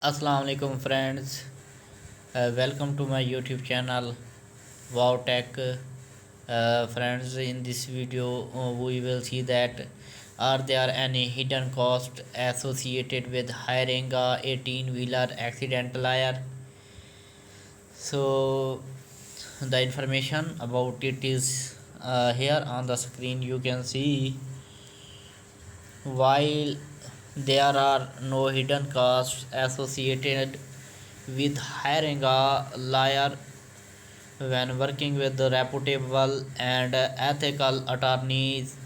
Assalamu alaikum friends. Welcome to my YouTube channel Wow Tech. Friends, in this video we will see that are there any hidden costs associated with hiring a 18 wheeler accident lawyer. So the information about it is here on the screen. You can see while there are no hidden costs associated with hiring a lawyer when working with reputable and ethical attorneys.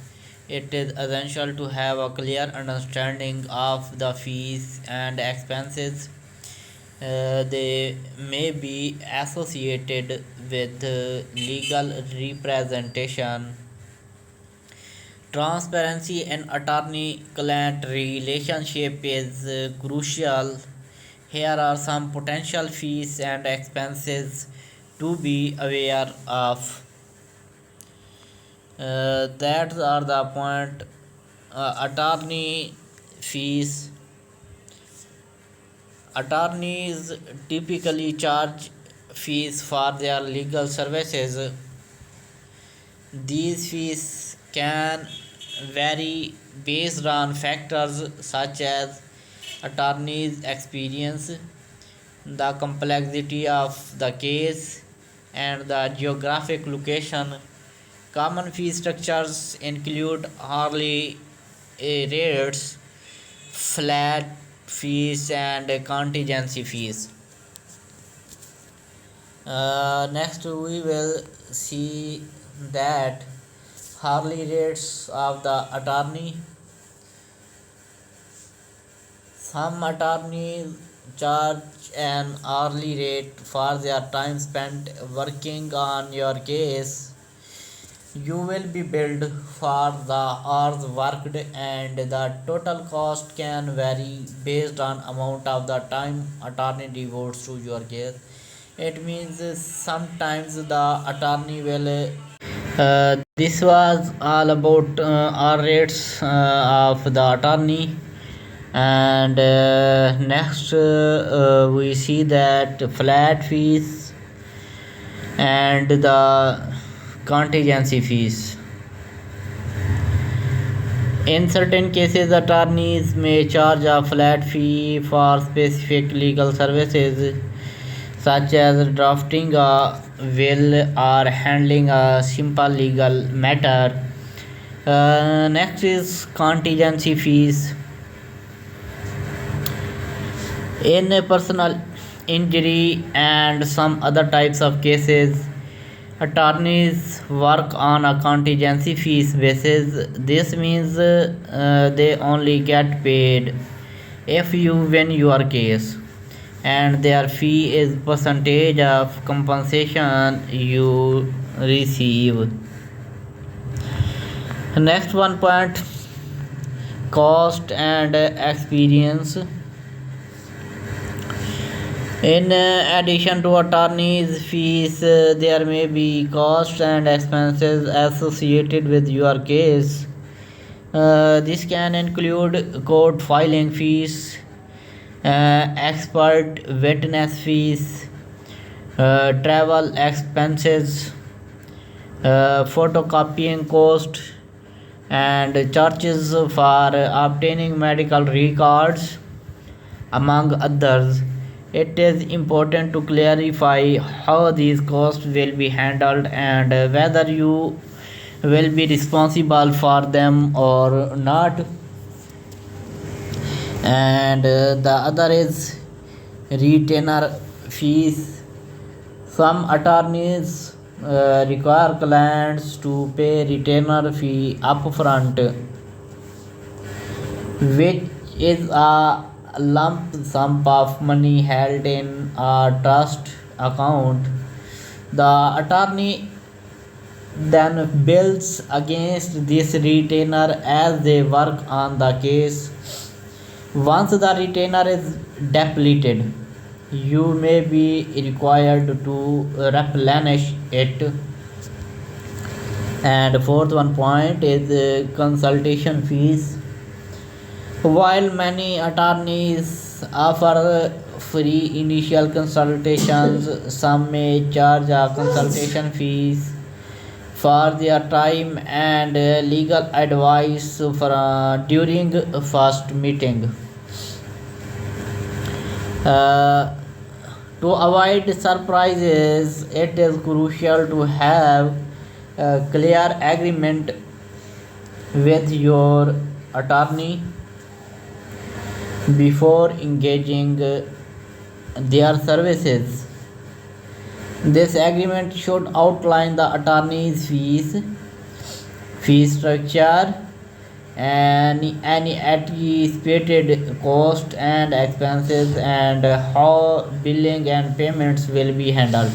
It is essential to have a clear understanding of the fees and expenses they may be associated with legal representation. Transparency in attorney client relationship is crucial. Here are some potential fees and expenses to be aware of. That are the point. Attorney fees. Attorneys typically charge fees for their legal services. These fees can vary based on factors such as attorney's experience, the complexity of the case, and the geographic location. Common fee structures include hourly rates, flat fees, and contingency fees. Next, we will see that hourly rates of the attorney. Some attorneys charge an hourly rate for their time spent working on your case. You will be billed for the hours worked, and the total cost can vary based on amount of the time attorney devotes to your case. It means sometimes the attorney will this was all about our rates of the attorney. And next we see that flat fees and the contingency fees. In certain cases, attorneys may charge a flat fee for specific legal services, such as drafting a will or handling a simple legal matter. Next is contingency fees. In a personal injury and some other types of cases, attorneys work on a contingency fees basis. This means they only get paid if you win your case, and their fee is percentage of compensation you receive. Next one point, cost and experience. In addition to attorney's fees, there may be costs and expenses associated with your case. This can include court filing fees, expert witness fees, travel expenses, photocopying cost, and charges for obtaining medical records, among others. It is important to clarify how these costs will be handled and whether you will be responsible for them or not. And the other is retainer fees. Some attorneys require clients to pay retainer fee upfront, which is a lump sum of money held in a trust account. The attorney then bills against this retainer as they work on the case. Once the retainer is depleted, you may be required to replenish it. And fourth one point is consultation fees. While many attorneys offer free initial consultations. Some may charge a consultation fees for their time and legal advice during first meeting. Uh, to avoid surprises, it is crucial to have a clear agreement with your attorney before engaging their services. This agreement should outline the attorney's fee structure, and any anticipated cost and expenses, and how billing and payments will be handled.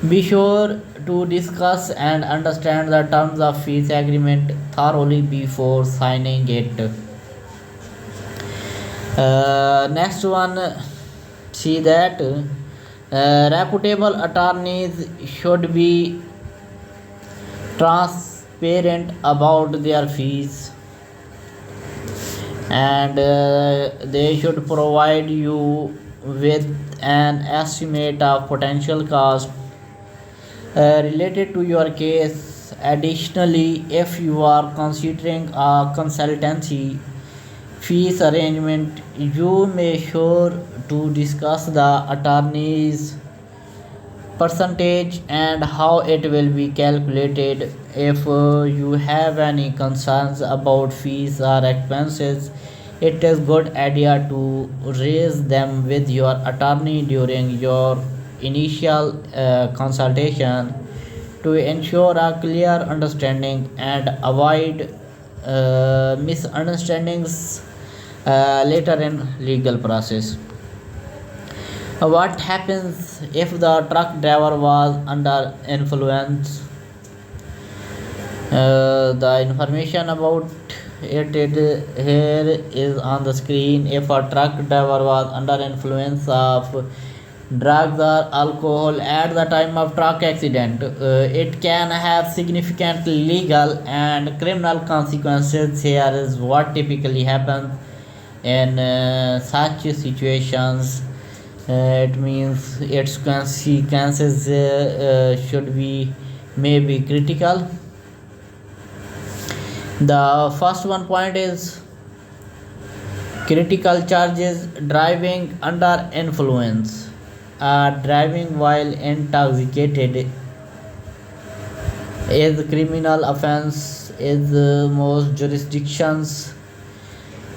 Be sure to discuss and understand the terms of fees agreement thoroughly before signing it. Next one, see that reputable attorneys should be transparent about their fees, and they should provide you with an estimate of potential cost related to your case. Additionally, if you are considering a consultancy fees arrangement, you may sure to discuss the attorney's percentage and how it will be calculated. If you have any concerns about fees or expenses, it is good idea to raise them with your attorney during your initial consultation to ensure a clear understanding and avoid misunderstandings later in legal process. What happens if the truck driver was under influence? The information about here is on the screen. If a truck driver was under influence of drugs or alcohol at the time of truck accident, it can have significant legal and criminal consequences. Here is what typically happens in such situations. It means its consequences should be maybe critical. The first one point is critical charges: driving under influence. Driving while intoxicated is a criminal offense in most jurisdictions.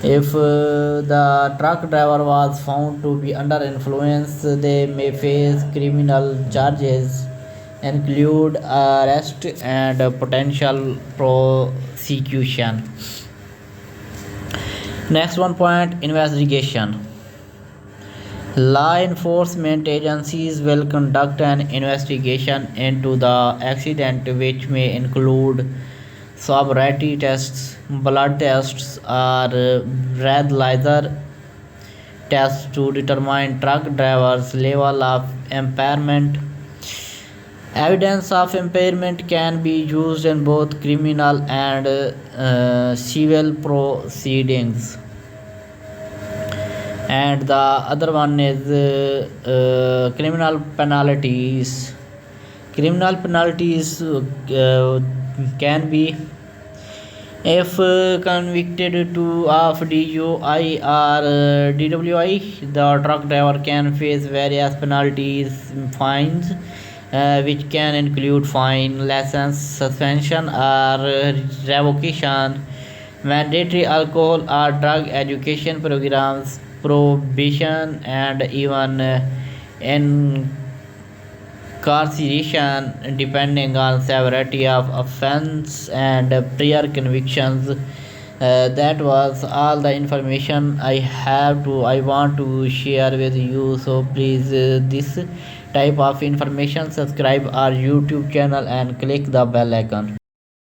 If the truck driver was found to be under influence, they may face criminal charges, include arrest and potential prosecution. Next one point, investigation. Law enforcement agencies will conduct an investigation into the accident, which may include sobriety tests, blood tests, or breathalyzer tests to determine truck driver's level of impairment. Evidence of impairment can be used in both criminal and civil proceedings. And the other one is criminal penalties. Criminal penalties can be, if convicted to of DUI or DWI, the truck driver can face various penalties, fines, which can include fine, license suspension or revocation, mandatory alcohol or drug education programs, probation, and even incarceration depending on severity of offense and prior convictions. That was all the information I want to share with you. So please, this type of information, subscribe our YouTube channel and click the bell icon.